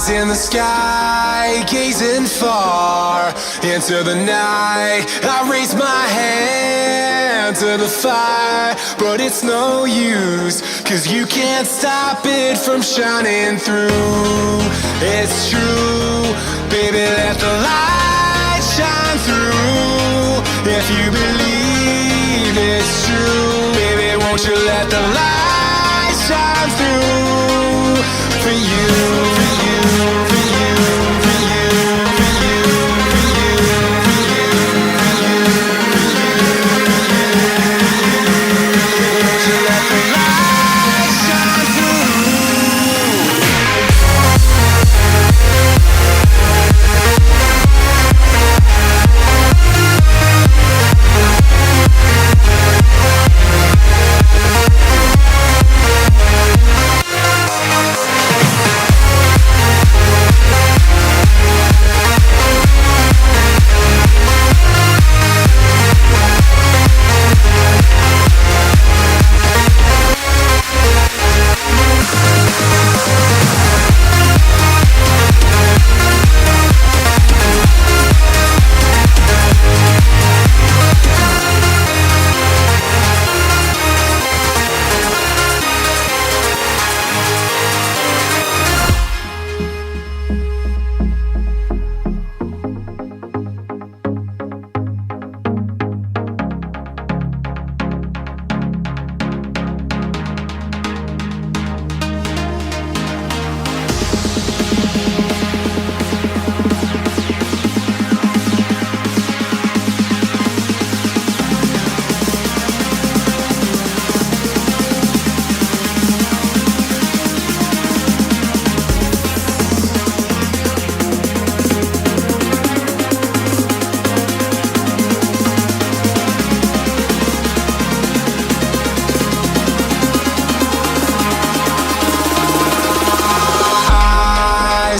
In the sky, gazing far into the night, I raise my hand to the fire, but it's no use, 'cause you can't stop it from shining through. It's true, baby, let the light shine through. If you believe it's true, baby, won't you let the light shine through for you, for you, for you, for you, for you, for you, for you, for you, won't you let the light shine through?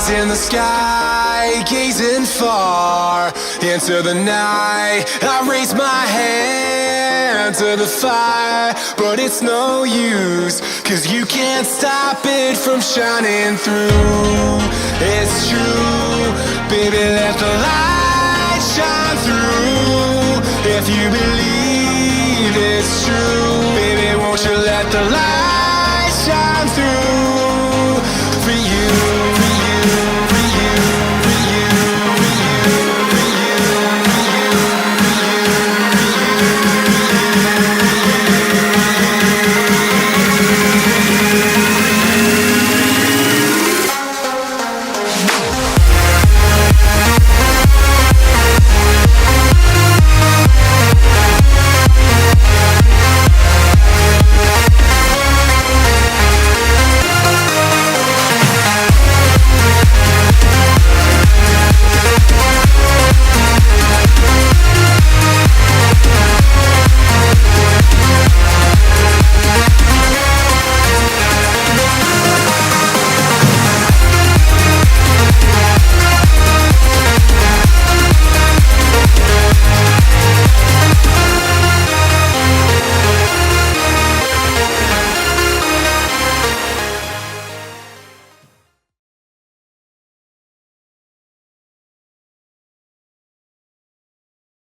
In the sky, gazing far into the night, I raise my hand to the fire, but it's no use, 'cause you can't stop it from shining through. It's true, baby, let the light shine through. If you believe it's true, baby, won't you let the light shine through?